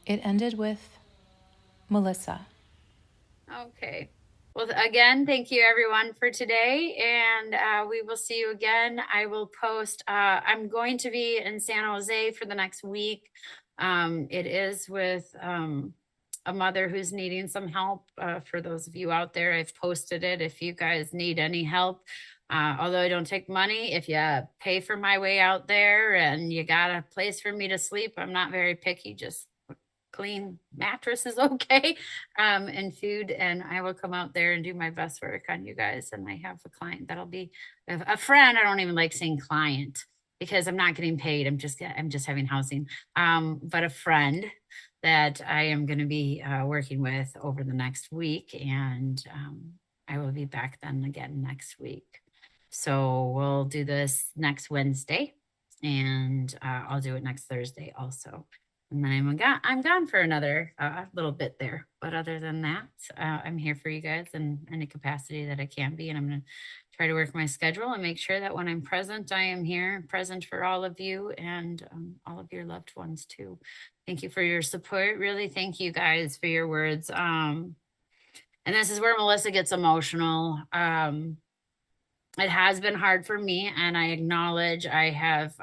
It ended with Melissa. Okay. Well, again, thank you everyone for today, and we will see you again. I will post. I'm going to be in San Jose for the next week. It is with a mother who's needing some help. For those of you out there, I've posted it. If you guys need any help, although I don't take money, if you pay for my way out there and you got a place for me to sleep, I'm not very picky. Just clean mattress is okay, and food, and I will come out there and do my best work on you guys. And I have a client that'll be a friend. I don't even like saying client because I'm not getting paid. I'm just having housing. But a friend that I am going to be working with over the next week, and I will be back then again next week. So we'll do this next Wednesday, and I'll do it next Thursday also. And then I'm gone for another little bit there. But other than that, I'm here for you guys in any capacity that I can be. And I'm going to try to work my schedule and make sure that when I'm present, I am here, present for all of you and all of your loved ones too. Thank you for your support. Really, thank you guys for your words. And this is where Melissa gets emotional. It has been hard for me, and I acknowledge I have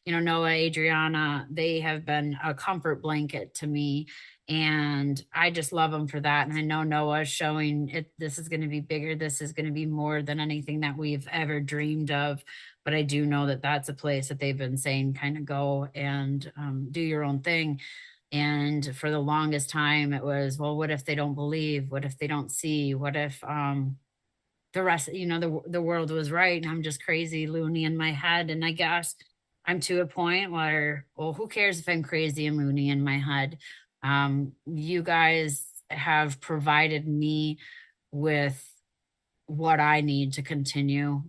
Noah, Adriana, they have been a comfort blanket to me, and I just love them for that. And I know Noah's showing it, this is going to be bigger, this is going to be more than anything that we've ever dreamed of. But I do know that that's a place that they've been saying kind of go and do your own thing. And for the longest time it was, well, what if they don't believe, what if they don't see, what if the rest, the world was right and I'm just crazy loony in my head. And I guess I'm to a point where, well, who cares if I'm crazy and loony in my head? You guys have provided me with what I need to continue,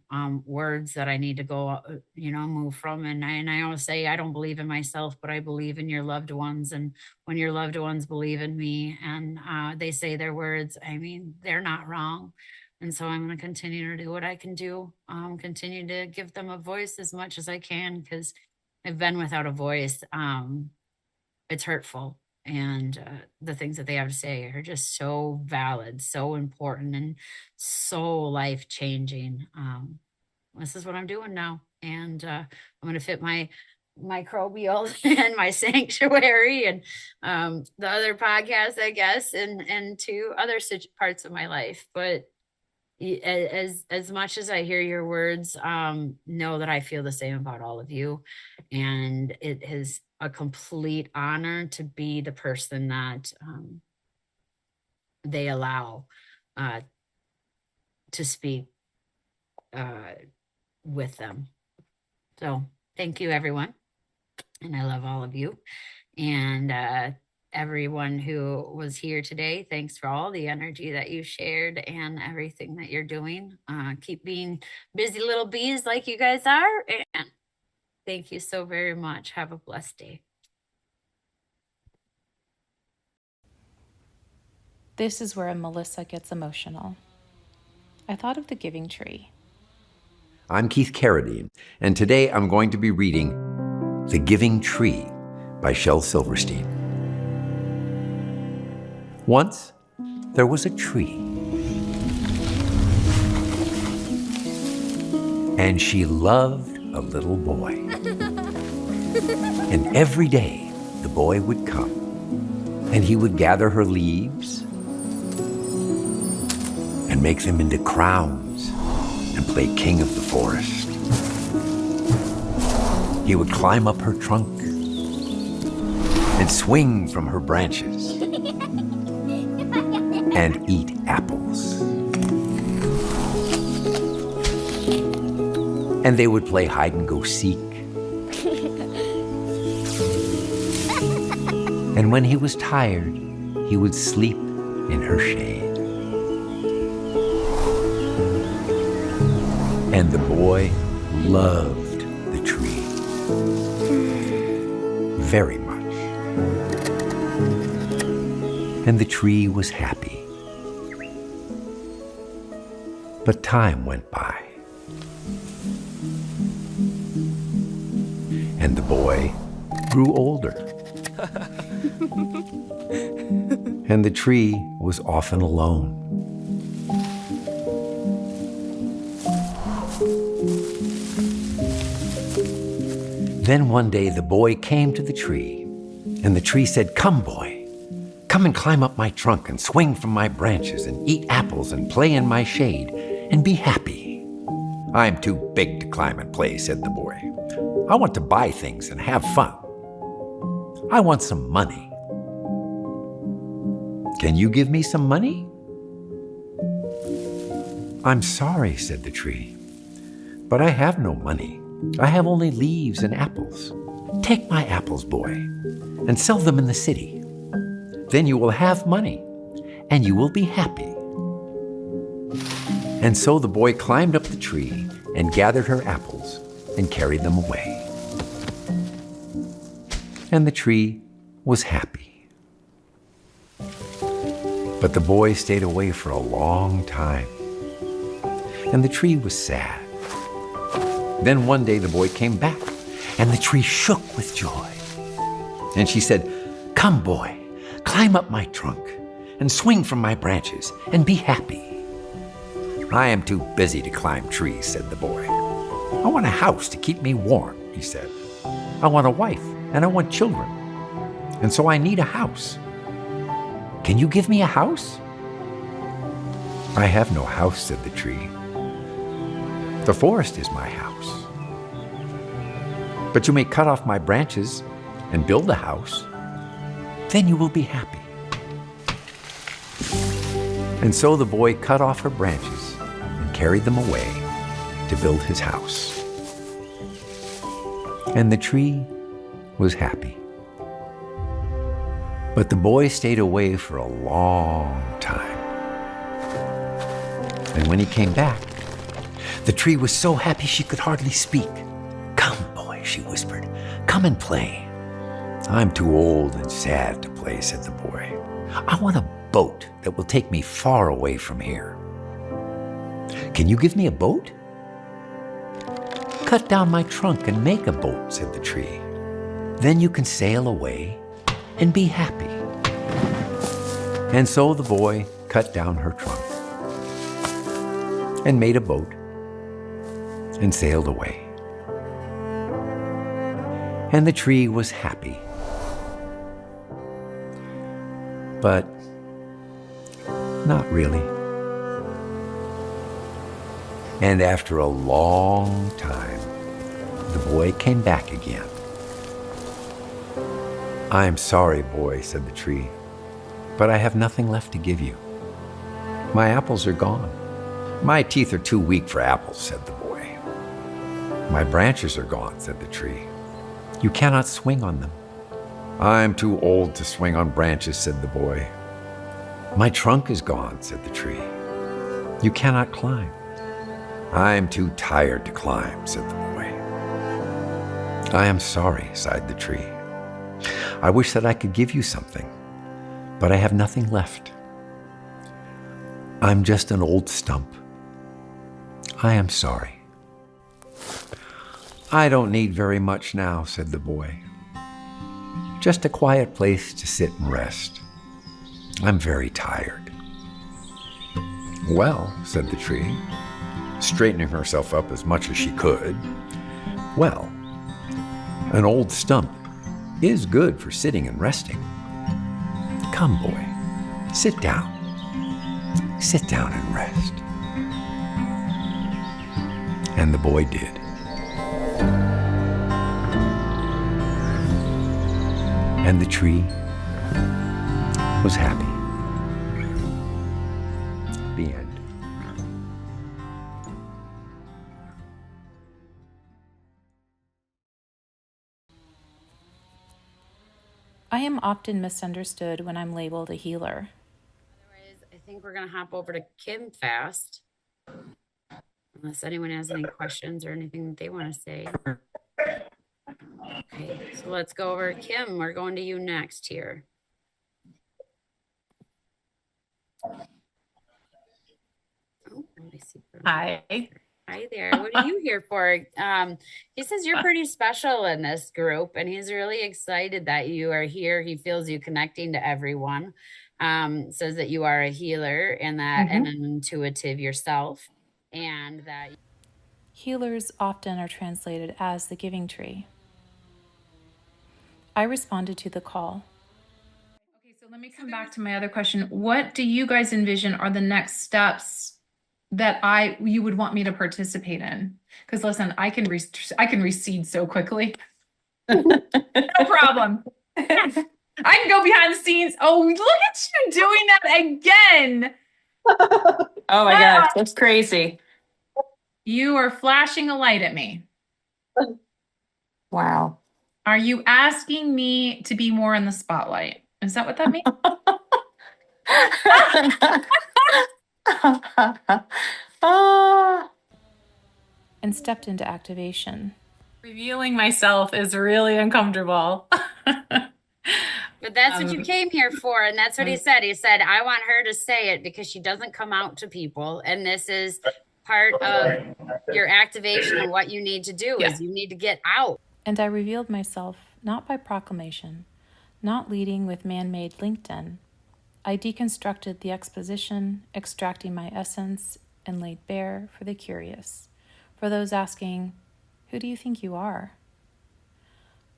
words that I need to go, move from. And I always say, I don't believe in myself, but I believe in your loved ones. And when your loved ones believe in me and they say their words, I mean, they're not wrong. And so I'm going to continue to do what I can do, continue to give them a voice as much as I can, because I've been without a voice. It's hurtful. And the things that they have to say are just so valid, so important, and so life changing. This is what I'm doing now. And I'm going to fit my microbial and my sanctuary and the other podcasts, I guess, and to other parts of my life. But as much as I hear your words, know that I feel the same about all of you. And it is a complete honor to be the person that they allow to speak with them. So thank you, everyone. And I love all of you. And everyone who was here today, thanks for all the energy that you shared and everything that you're doing. Keep being busy little bees like you guys are. And thank you so very much. Have a blessed day. This is where Melissa gets emotional. I thought of the giving tree. I'm Keith Carradine, and today I'm going to be reading The Giving Tree by Shel Silverstein. Once, there was a tree, and she loved a little boy. And every day, the boy would come, and he would gather her leaves and make them into crowns and play king of the forest. He would climb up her trunk and swing from her branches and eat apples. And they would play hide and go seek. And when he was tired, he would sleep in her shade. And the boy loved the tree very much. And the tree was happy. But time went by. And the boy grew older. And the tree was often alone. Then one day the boy came to the tree, and the tree said, "Come, boy, come and climb up my trunk and swing from my branches and eat apples and play in my shade and be happy." "I'm too big to climb and play," said the boy. "I want to buy things and have fun. I want some money. Can you give me some money?" "I'm sorry," said the tree, "but I have no money. I have only leaves and apples. Take my apples, boy, and sell them in the city. Then you will have money, and you will be happy." And so the boy climbed up the tree and gathered her apples and carried them away. And the tree was happy. But the boy stayed away for a long time, and the tree was sad. Then one day the boy came back, and the tree shook with joy. And she said, "Come, boy, climb up my trunk and swing from my branches and be happy." "I am too busy to climb trees," said the boy. "I want a house to keep me warm," he said. "I want a wife and I want children, and so I need a house. Can you give me a house?" "I have no house," said the tree. "The forest is my house. But you may cut off my branches and build a house. Then you will be happy." And so the boy cut off her branches and carried them away to build his house. And the tree was happy. But the boy stayed away for a long time. And when he came back, the tree was so happy she could hardly speak. "Come, boy," she whispered, "come and play." "I'm too old and sad to play," said the boy. "I want a boat that will take me far away from here." "Can you give me a boat?" "Cut down my trunk and make a boat," said the tree. "Then you can sail away and be happy." And so the boy cut down her trunk and made a boat and sailed away. And the tree was happy. But not really. And after a long time, the boy came back again. "I'm sorry, boy," said the tree, "but I have nothing left to give you. My apples are gone." "My teeth are too weak for apples," said the boy. "My branches are gone," said the tree. "You cannot swing on them." "I'm too old to swing on branches," said the boy. "My trunk is gone," said the tree. "You cannot climb." "I'm too tired to climb," said the boy. "I am sorry," sighed the tree. "I wish that I could give you something, but I have nothing left. I'm just an old stump. I am sorry." "I don't need very much now," said the boy. "Just a quiet place to sit and rest. I'm very tired." "Well," said the tree, straightening herself up as much as she could, "well, an old stump is good for sitting and resting. Come, boy, sit down. Sit down and rest." And the boy did. And the tree was happy. The end. I am often misunderstood when I'm labeled a healer. Otherwise, I think we're going to hop over to Kim fast. Unless anyone has any questions or anything that they want to say. Okay, so let's go over. Kim, we're going to you next here. Oh, let me see. Hi. Hi there. What are you here for? He says you're pretty special in this group, and he's really excited that you are here. He feels you connecting to everyone. Says that you are a healer and that and an intuitive yourself, and that Healers often are translated as the giving tree. I responded to the call. Okay, so let me come back to my other question. What do you guys envision are the next steps that you would want me to participate in? Because listen, I can recede so quickly. No problem. I can go behind the scenes. Oh, look at you doing that again. Oh my gosh, that's crazy. You are flashing a light at me. Wow. Are you asking me to be more in the spotlight? Is that what that means? Ah. And stepped into activation. Revealing myself is really uncomfortable. but that's what you came here for, and that's what he said. He said, I want her to say it because she doesn't come out to people, and this is part of your activation and what you need to do is you need to get out. And I revealed myself not by proclamation, not leading with man-made LinkedIn. I deconstructed the exposition, extracting my essence, and laid bare for the curious, for those asking, who do you think you are?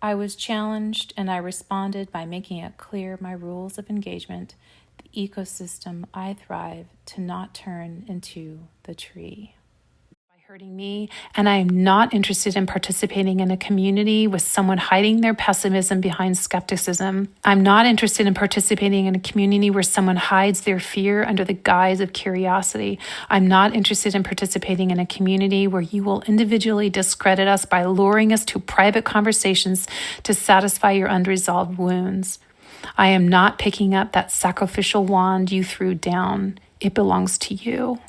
I was challenged, and I responded by making it clear my rules of engagement, the ecosystem I thrive to not turn into the tree. Hurting me, and I am not interested in participating in a community with someone hiding their pessimism behind skepticism. I'm not interested in participating in a community where someone hides their fear under the guise of curiosity. I'm not interested in participating in a community where you will individually discredit us by luring us to private conversations to satisfy your unresolved wounds. I am not picking up that sacrificial wand you threw down. It belongs to you.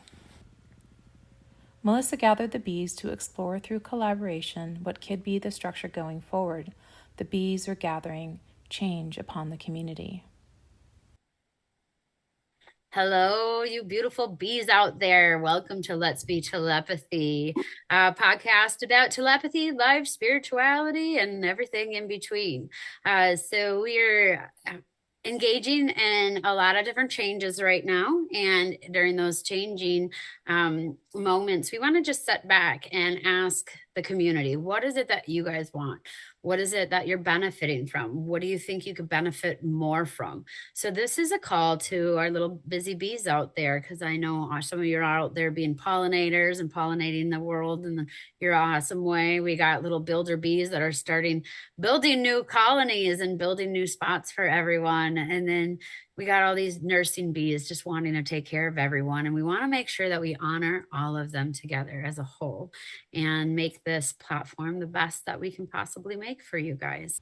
Melissa gathered the bees to explore through collaboration what could be the structure going forward. The bees are gathering change upon the community. Hello, you beautiful bees out there. Welcome to Let's Be Telepathy, a podcast about telepathy, life, spirituality, and everything in between. So we're engaging in a lot of different changes right now. And during those changing moments, we want to just sit back and ask the community, what is it that you guys want? What is it that you're benefiting from? What do you think you could benefit more from? So this is a call to our little busy bees out there, because I know some of you are out there being pollinators and pollinating the world in your awesome way. We got little builder bees that are building new colonies and building new spots for everyone. And then we got all these nursing bees just wanting to take care of everyone. And we want to make sure that we honor all of them together as a whole and make this platform the best that we can possibly make for you guys.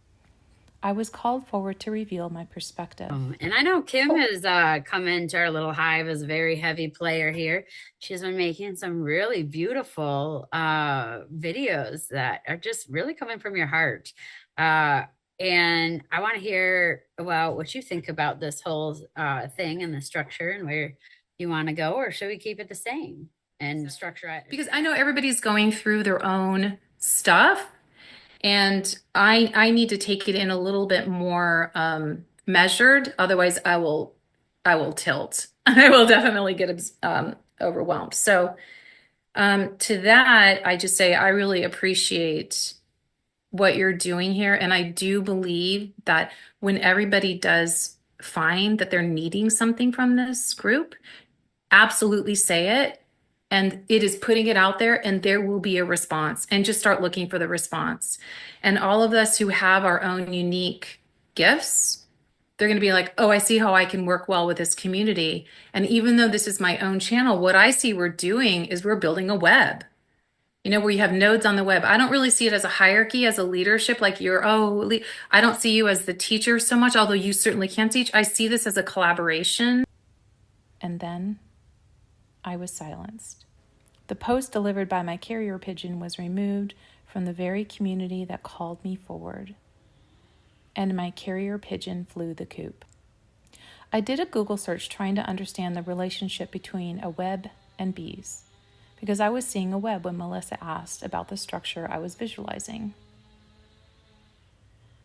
I was called forward to reveal my perspective. And I know Kim has come into our little hive as a very heavy player here. She's been making some really beautiful videos that are just really coming from your heart. And I want to hear about what you think about this whole thing and the structure and where you want to go, or should we keep it the same and structure it? Because I know everybody's going through their own stuff, and I need to take it in a little bit more measured. Otherwise, I will tilt. I will definitely get overwhelmed. So to that, I just say I really appreciate what you're doing here. And I do believe that when everybody does find that they're needing something from this group, absolutely say it. And it is putting it out there, and there will be a response, and just start looking for the response. And all of us who have our own unique gifts, they're going to be like, oh, I see how I can work well with this community. And even though this is my own channel, what I see we're doing is we're building a web. You know, where you have nodes on the web. I don't really see it as a hierarchy, as a leadership, like I don't see you as the teacher so much, although you certainly can teach. I see this as a collaboration. And then I was silenced. The post delivered by my carrier pigeon was removed from the very community that called me forward. And my carrier pigeon flew the coop. I did a Google search trying to understand the relationship between a web and bees. because I was seeing a web when Melissa asked about the structure I was visualizing.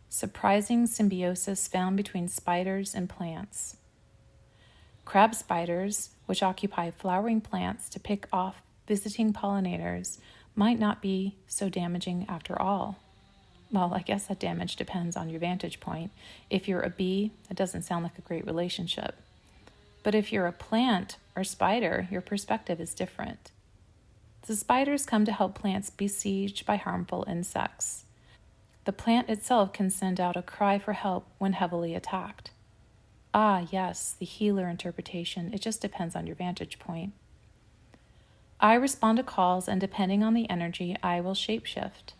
Surprising symbiosis found between spiders and plants. Crab spiders, which occupy flowering plants to pick off visiting pollinators, might not be so damaging after all. Well, I guess that damage depends on your vantage point. If you're a bee, that doesn't sound like a great relationship. But if you're a plant or spider, your perspective is different. The spiders come to help plants besieged by harmful insects. The plant itself can send out a cry for help when heavily attacked. Ah, yes, the healer interpretation. It just depends on your vantage point. I respond to calls, and depending on the energy, I will shapeshift.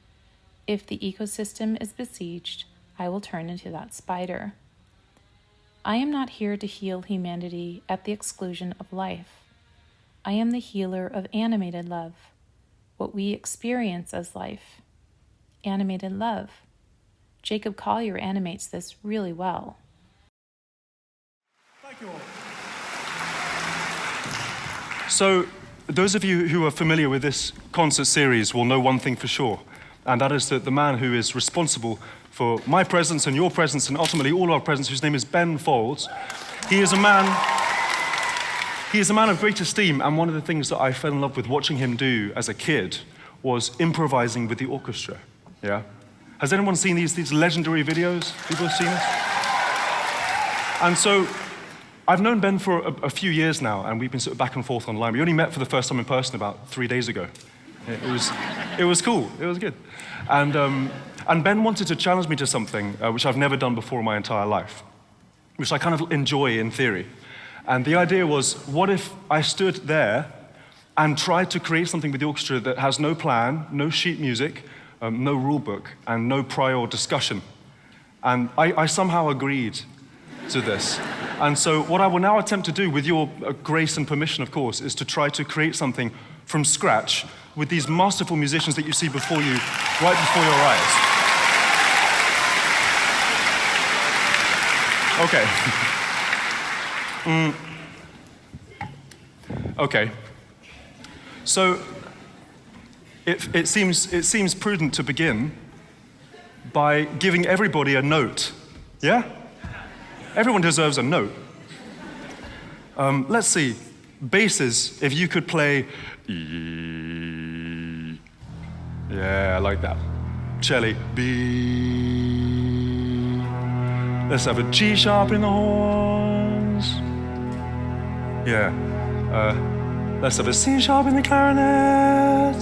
If the ecosystem is besieged, I will turn into that spider. I am not here to heal humanity at the exclusion of life. I am the healer of animated love, what we experience as life. Animated love. Jacob Collier animates this really well. Thank you all. So, those of you who are familiar with this concert series will know one thing for sure, and that is that the man who is responsible for my presence and your presence and ultimately all our presence, whose name is Ben Folds, he is a man of great esteem, and one of the things that I fell in love with watching him do as a kid was improvising with the orchestra. Yeah? Has anyone seen these legendary videos? People have seen this? And so, I've known Ben for a few years now, and we've been sort of back and forth online. We only met for the first time in person about 3 days ago. It was cool. It was good. And Ben wanted to challenge me to something which I've never done before in my entire life, which I kind of enjoy in theory. And the idea was, what if I stood there and tried to create something with the orchestra that has no plan, no sheet music, no rule book, and no prior discussion? And I somehow agreed to this. And so what I will now attempt to do, with your grace and permission, of course, is to try to create something from scratch with these masterful musicians that you see before you, right before your eyes. Okay. Okay. So it seems prudent to begin by giving everybody a note. Yeah? Everyone deserves a note. Let's see. Basses, if you could play E. Yeah, I like that. Cello, B. Let's have a G sharp in the horns. Yeah. Let's have a C sharp in the clarinet.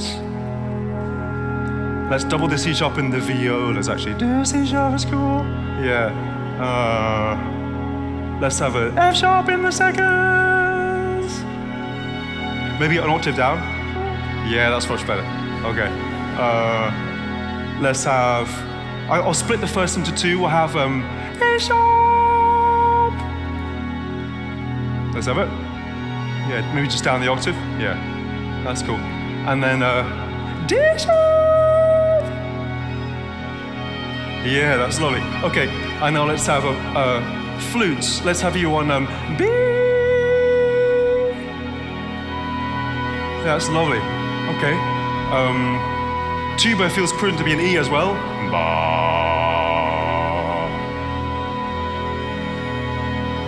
Let's double the C sharp in the violas, actually. Do C sharp is cool. Yeah. Let's have a F sharp in the seconds. Maybe an octave down. Yeah, that's much better. Okay. Let's have. I'll split the first into two. We'll have A sharp. Let's have it. Yeah, maybe just down the octave. Yeah, that's cool. And then D sharp. Yeah, that's lovely. Okay, and now let's have flutes. Let's have you on B. Yeah, that's lovely. Okay. Tuba feels prudent to be an E as well. Ba.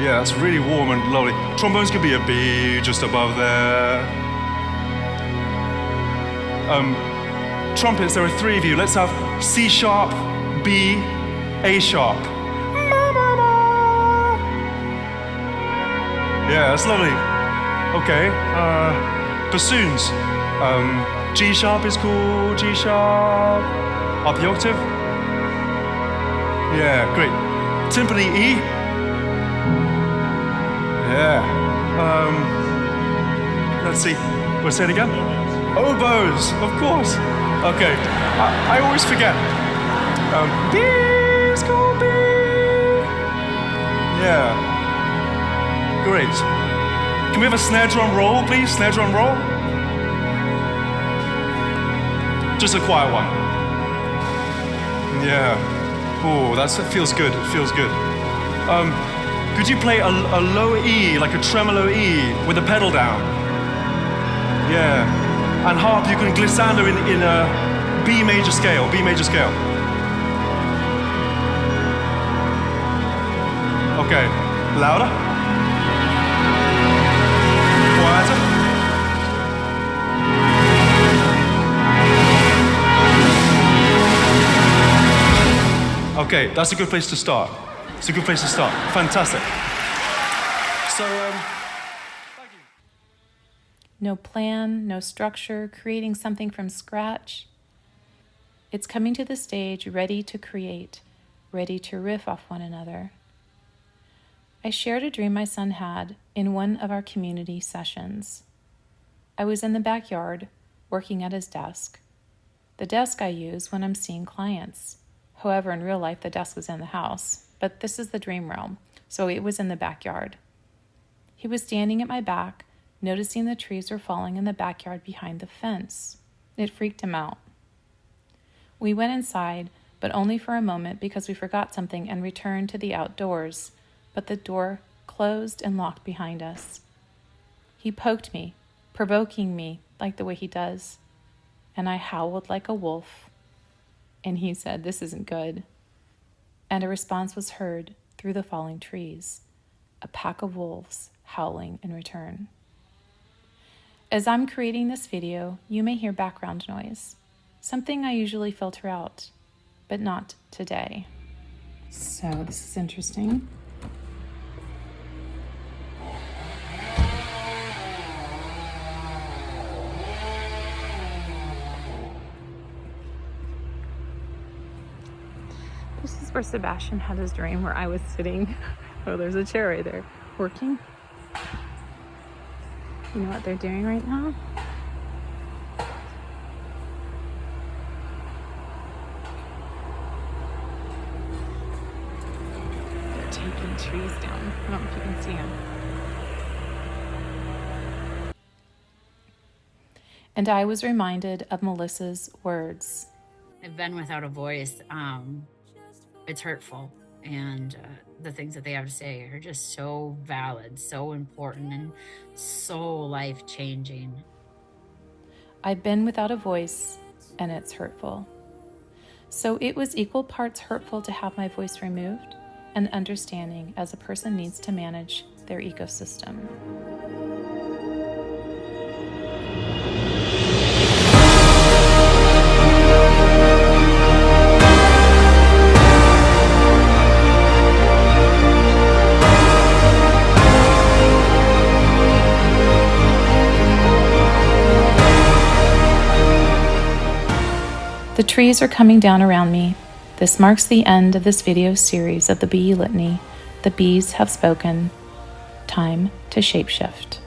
Yeah, that's really warm and lovely. Trombones could be a B just above there. Trumpets, there are three of you. Let's have C sharp, B, A sharp. Yeah, that's lovely. Okay. Bassoons. G sharp is cool. G sharp. Up the octave. Yeah, great. Timpani E. Yeah. Let's see. We'll say it again. Oboes, of course. Okay. I always forget. B is cool. B. Yeah. Great. Can we have a snare drum roll, please? Snare drum roll. Just a quiet one. Yeah. Oh, that feels good. It feels good. Could you play a low E, like a tremolo E, with the pedal down? Yeah. And harp, you can glissando in a B major scale, B major scale. Okay, louder. Quieter. Okay, that's a good place to start. It's a good place to start. Fantastic. So, thank you. No plan, no structure, creating something from scratch. It's coming to the stage ready to create, ready to riff off one another. I shared a dream my son had in one of our community sessions. I was in the backyard, working at his desk. The desk I use when I'm seeing clients. However, in real life, the desk was in the house, but this is the dream realm, so it was in the backyard. He was standing at my back, noticing the trees were falling in the backyard behind the fence. It freaked him out. We went inside, but only for a moment because we forgot something and returned to the outdoors, but the door closed and locked behind us. He poked me, provoking me like the way he does, and I howled like a wolf. And he said, "This isn't good." And a response was heard through the falling trees, a pack of wolves howling in return. As I'm creating this video, you may hear background noise, something I usually filter out, but not today. So this is interesting. This is where Sebastian had his dream where I was sitting. Oh, there's a chair right there, working. You know what they're doing right now? They're taking trees down. I don't know if you can see them. And I was reminded of Melissa's words. I've been without a voice. It's hurtful, and the things that they have to say are just so valid, so important, and so life-changing. I've been without a voice, and it's hurtful. So it was equal parts hurtful to have my voice removed and understanding as a person needs to manage their ecosystem. The trees are coming down around me. This marks the end of this video series of the Bee Litany. The bees have spoken. Time to shapeshift.